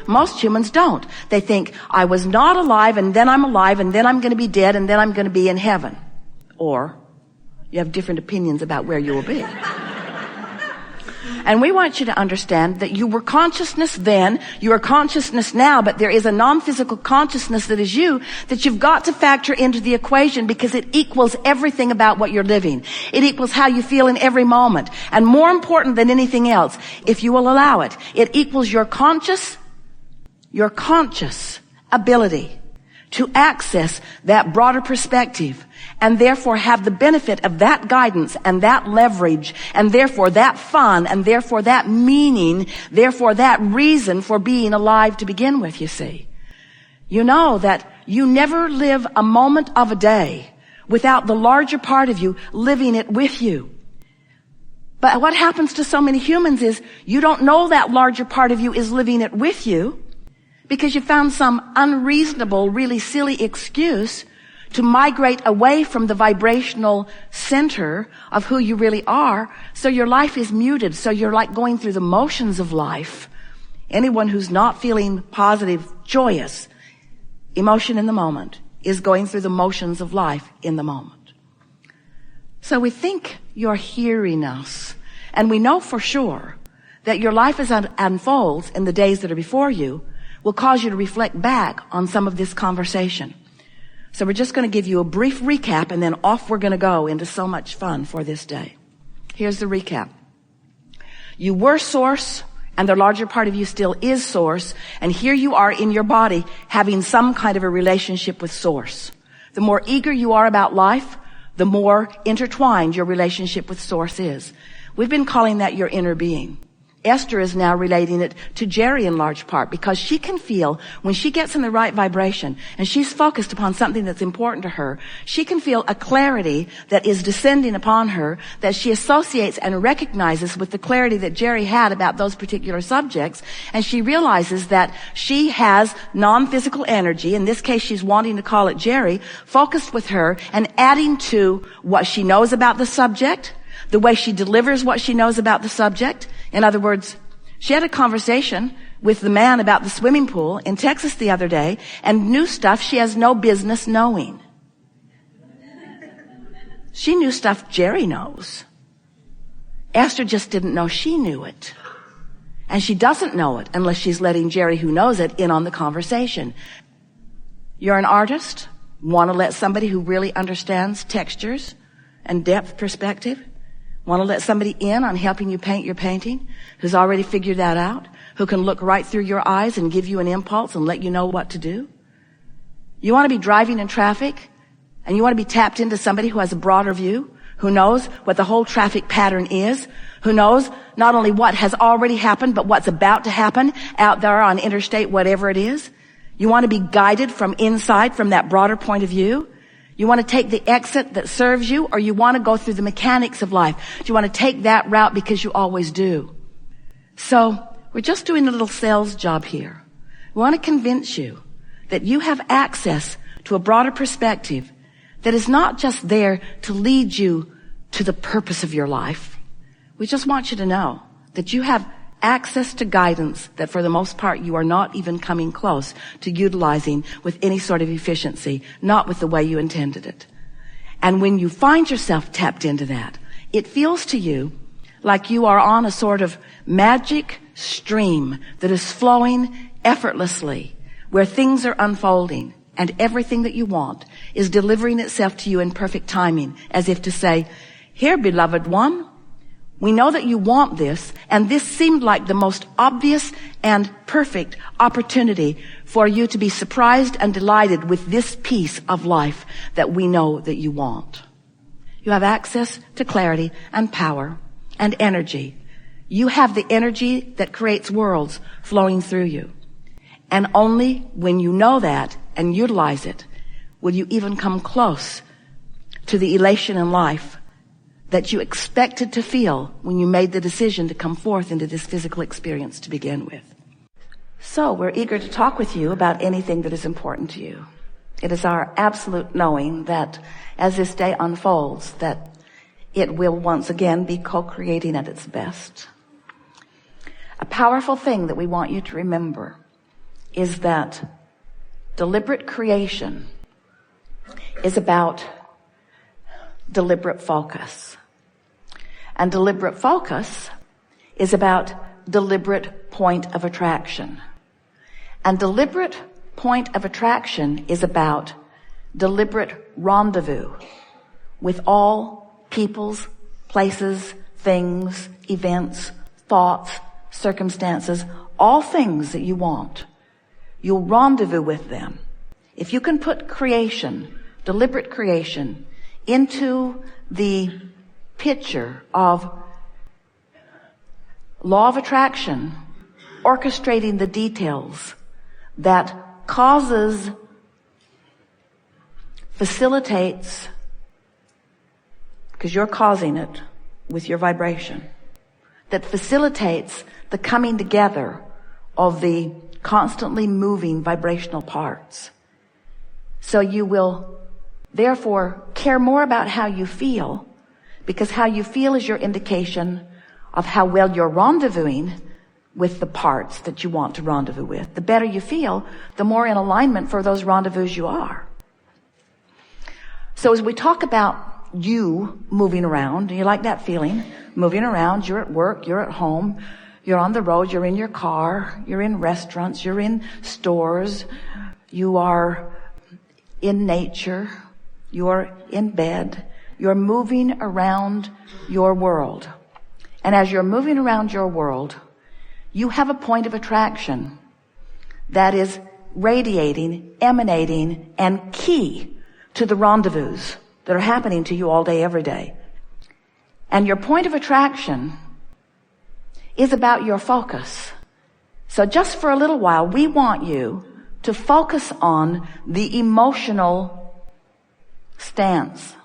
Most humans don't. They think, I was not alive, and then I'm alive, and then I'm going to be dead, and then I'm going to be in heaven. Or you have different opinions about where you will be. And we want you to understand that you were consciousness then, you are consciousness now, but there is a non-physical consciousness that is you that you've got to factor into the equation, because it equals everything about what you're living. It equals how you feel in every moment. And more important than anything else, if you will allow it, it equals your conscious ability to access that broader perspective, and therefore have the benefit of that guidance and that leverage, and therefore that fun, and therefore that meaning, therefore that reason for being alive to begin with, you see. You know that you never live a moment of a day without the larger part of you living it with you. But what happens to so many humans is you don't know that larger part of you is living it with you, because you found some unreasonable, really silly excuse to migrate away from the vibrational center of who you really are. So your life is muted. So you're like going through the motions of life. Anyone who's not feeling positive, joyous emotion in the moment is going through the motions of life in the moment. So we think you're hearing us, and we know for sure that your life as it unfolds in the days that are before you will cause you to reflect back on some of this conversation. So we're just going to give you a brief recap, and then off we're going to go into so much fun for this day. Here's the recap. You were source, and the larger part of you still is source, and here you are in your body having some kind of a relationship with source. The more eager you are about life, the more intertwined your relationship with source is. We've been calling that your inner being. Esther is now relating it to Jerry in large part, because she can feel when she gets in the right vibration and she's focused upon something that's important to her, she can feel a clarity that is descending upon her that she associates and recognizes with the clarity that Jerry had about those particular subjects. And she realizes that she has non-physical energy, in this case she's wanting to call it Jerry, focused with her and adding to what she knows about the subject, the way she delivers what she knows about the subject. In other words, she had a conversation with the man about the swimming pool in Texas the other day and knew stuff she has no business knowing. She knew stuff Jerry knows. Esther just didn't know she knew it. And she doesn't know it unless she's letting Jerry, who knows it, in on the conversation. You're an artist, want to let somebody who really understands textures and depth perspective, want to let somebody in on helping you paint your painting, who's already figured that out, who can look right through your eyes and give you an impulse and let you know what to do. You want to be driving in traffic, and you want to be tapped into somebody who has a broader view, who knows what the whole traffic pattern is, who knows not only what has already happened, but what's about to happen out there on interstate, whatever it is. You want to be guided from inside, from that broader point of view. You want to take the exit that serves you, or you want to go through the mechanics of life? Do you want to take that route because you always do? So we're just doing a little sales job here. We want to convince you that you have access to a broader perspective that is not just there to lead you to the purpose of your life. We just want you to know that you have access to guidance that for the most part you are not even coming close to utilizing with any sort of efficiency, not with the way you intended it. And when you find yourself tapped into that, it feels to you like you are on a sort of magic stream that is flowing effortlessly, where things are unfolding and everything that you want is delivering itself to you in perfect timing, as if to say, here, beloved one, we know that you want this, and this seemed like the most obvious and perfect opportunity for you to be surprised and delighted with this piece of life that we know that you want. You have access to clarity and power and energy. You have the energy that creates worlds flowing through you. And only when you know that and utilize it will you even come close to the elation in life that you expected to feel when you made the decision to come forth into this physical experience to begin with. So we're eager to talk with you about anything that is important to you. It is our absolute knowing that as this day unfolds, that it will once again be co-creating at its best. A powerful thing that we want you to remember is that deliberate creation is about deliberate focus. And deliberate focus is about deliberate point of attraction. And deliberate point of attraction is about deliberate rendezvous with all peoples, places, things, events, thoughts, circumstances, all things that you want. You'll rendezvous with them. If you can put creation, deliberate creation, into the picture of law of attraction, orchestrating the details that causes, facilitates, because you're causing it with your vibration, that facilitates the coming together of the constantly moving vibrational parts. So you will therefore care more about how you feel, because how you feel is your indication of how well you're rendezvousing with the parts that you want to rendezvous with. The better you feel, the more in alignment for those rendezvous you are. So as we talk about you moving around, do you like that feeling? Moving around, you're at work, you're at home, you're on the road, you're in your car, you're in restaurants, you're in stores, you are in nature, you're in bed, you're moving around your world. And as you're moving around your world, you have a point of attraction that is radiating, emanating, and key to the rendezvous that are happening to you all day, every day. And your point of attraction is about your focus. So just for a little while, we want you to focus on the emotional stance.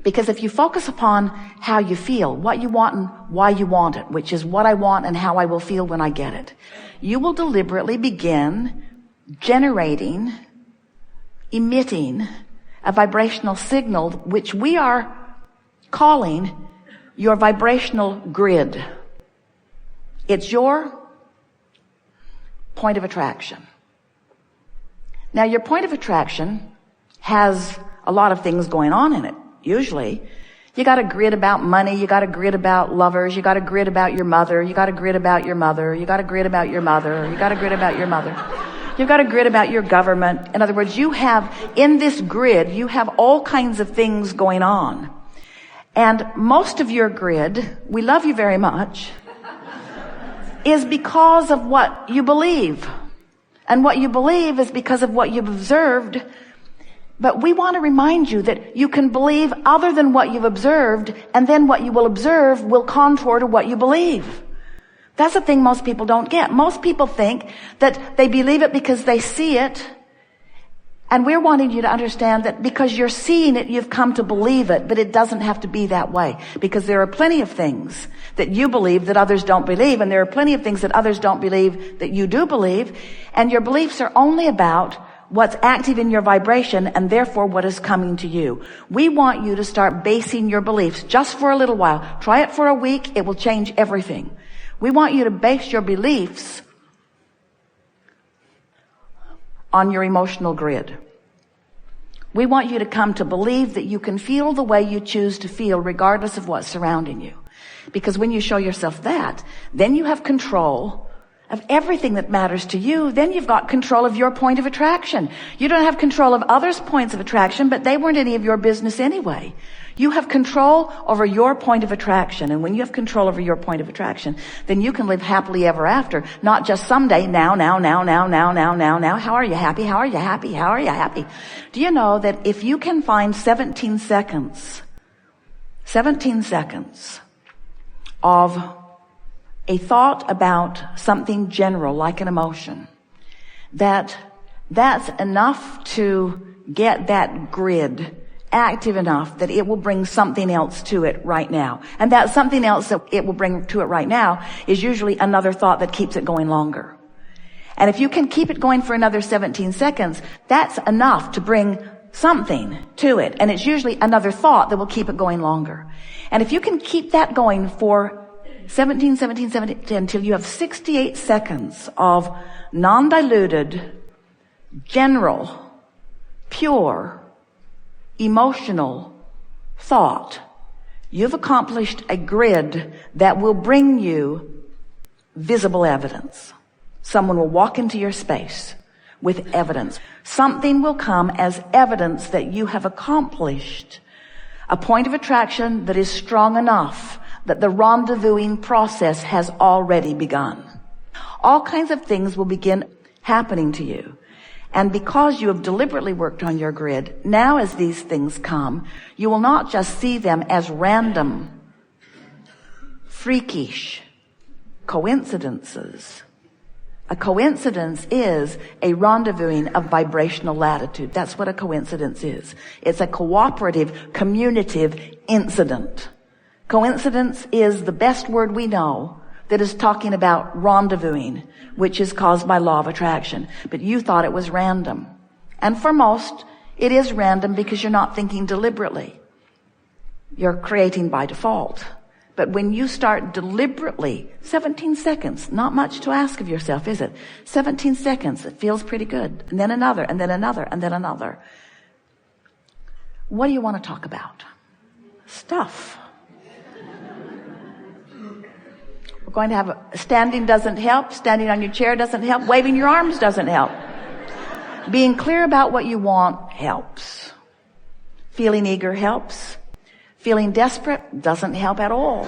Because if you focus upon how you feel, what you want and why you want it, which is what I want and how I will feel when I get it, you will deliberately begin generating, emitting a vibrational signal, which we are calling your vibrational grid. It's your point of attraction. Now, your point of attraction has a lot of things going on in it. Usually, you got a grid about money, you got a grid about lovers, you got a grid about your mother, you got a grid about your mother, you got a grid about your mother, you got a grid about your mother. You've got a grid about your government. In other words, you have, in this grid, you have all kinds of things going on. And most of your grid, we love you very much, is because of what you believe. And what you believe is because of what you've observed. But we want to remind you that you can believe other than what you've observed, and then what you will observe will contour to what you believe. That's the thing most people don't get. Most people think that they believe it because they see it. And we're wanting you to understand that because you're seeing it, you've come to believe it, but it doesn't have to be that way. Because there are plenty of things that you believe that others don't believe, and there are plenty of things that others don't believe that you do believe, and your beliefs are only about what's active in your vibration and therefore what is coming to you. We want you to start basing your beliefs just for a little while. Try it for a week. It will change everything. We want you to base your beliefs on your emotional grid. We want you to come to believe that you can feel the way you choose to feel regardless of what's surrounding you. Because when you show yourself that, then you have control of everything that matters to you. Then you've got control of your point of attraction. You don't have control of others' points of attraction, but they weren't any of your business anyway. You have control over your point of attraction. And when you have control over your point of attraction, then you can live happily ever after. Not just someday, now. How are you happy? How are you happy? How are you happy? Do you know that if you can find 17 seconds of a thought about something general, like an emotion, that's enough to get that grid active enough that it will bring something else to it right now. And that something else that it will bring to it right now is usually another thought that keeps it going longer. And if you can keep it going for another 17 seconds, that's enough to bring something to it. And it's usually another thought that will keep it going longer. And if you can keep that going for 17, 17, 17, until you have 68 seconds of non-diluted, general, pure, emotional thought. You've accomplished a grid that will bring you visible evidence. Someone will walk into your space with evidence. Something will come as evidence that you have accomplished a point of attraction that is strong enough that the rendezvousing process has already begun. All kinds of things will begin happening to you. And because you have deliberately worked on your grid, now as these things come, you will not just see them as random, freakish coincidences. A coincidence is a rendezvousing of vibrational latitude. That's what a coincidence is. It's a cooperative, communicative incident. Coincidence is the best word we know that is talking about rendezvousing, which is caused by law of attraction. But you thought it was random. And for most, it is random because you're not thinking deliberately. You're creating by default. But when you start deliberately, 17 seconds, not much to ask of yourself, is it? 17 seconds, it feels pretty good. And then another, and then another, and then another. What do you want to talk about? Stuff. We're going to have standing doesn't help. Standing on your chair doesn't help. Waving your arms doesn't help. Being clear about what you want helps. Feeling eager helps. Feeling desperate doesn't help at all.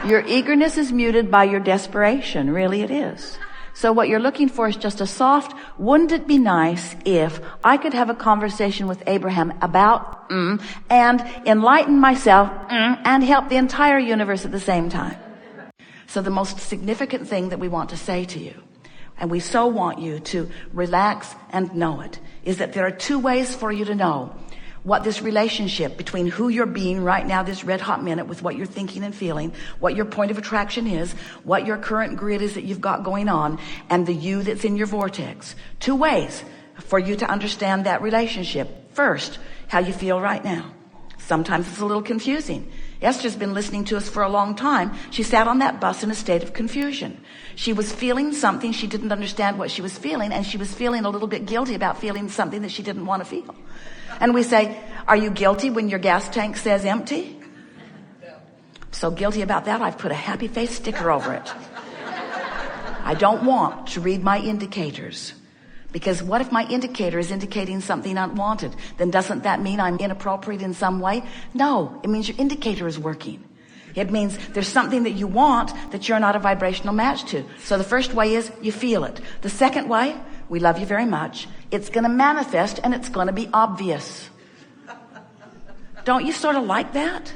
Your eagerness is muted by your desperation. Really it is. So what you're looking for is just a soft, wouldn't it be nice if I could have a conversation with Abraham about and enlighten myself and help the entire universe at the same time. So the most significant thing that we want to say to you, and we so want you to relax and know it, is that there are two ways for you to know what this relationship between who you're being right now, this red hot minute, with what you're thinking and feeling, what your point of attraction is, what your current grid is that you've got going on, and the you that's in your vortex. Two ways for you to understand that relationship. First, how you feel right now. Sometimes it's a little confusing. Esther's been listening to us for a long time. She sat on that bus in a state of confusion. She was feeling something. She didn't understand what she was feeling, and she was feeling a little bit guilty about feeling something that she didn't want to feel. And we say, are you guilty when your gas tank says empty? So guilty about that, I've put a happy face sticker over it. I don't want to read my indicators. Because what if my indicator is indicating something unwanted? Then doesn't that mean I'm inappropriate in some way? No, it means your indicator is working. It means there's something that you want that you're not a vibrational match to. So the first way is you feel it. The second way, we love you very much. It's going to manifest and it's going to be obvious. Don't you sort of like that?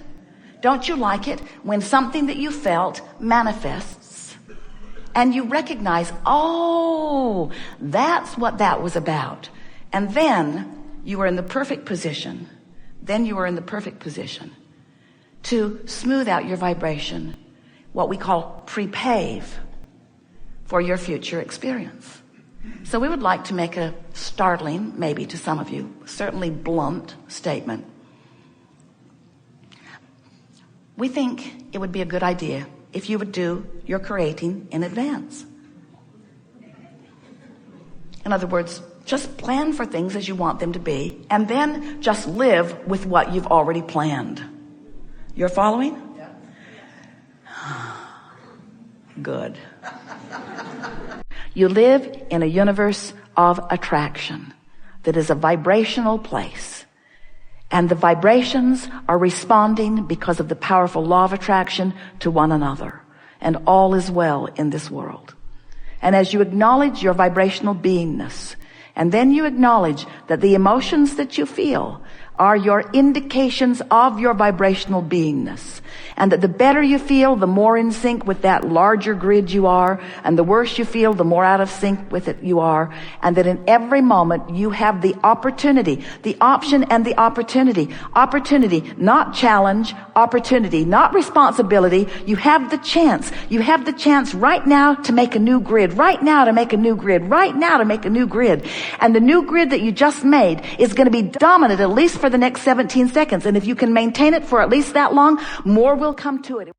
Don't you like it when something that you felt manifests and you recognize, oh, that's what that was about. And then you are in the perfect position. To smooth out your vibration, what we call pre-pave for your future experience. So we would like to make a startling, maybe to some of you, certainly blunt statement. We think it would be a good idea if you would do your creating in advance. In other words, just plan for things as you want them to be, and then just live with what you've already planned. You're following? Yeah. Good. You live in a universe of attraction that is a vibrational place. And the vibrations are responding because of the powerful law of attraction to one another. And all is well in this world. And as you acknowledge your vibrational beingness, and then you acknowledge that the emotions that you feel are your indications of your vibrational beingness. And that the better you feel, the more in sync with that larger grid you are. And the worse you feel, the more out of sync with it you are. And that in every moment you have the opportunity, the option and the opportunity. Opportunity, not challenge. Opportunity, not responsibility. You have the chance. You have the chance right now to make a new grid. Right now to make a new grid. Right now to make a new grid. And the new grid that you just made is going to be dominant at least for the next 17 seconds. And if you can maintain it for at least that long, more will come to it.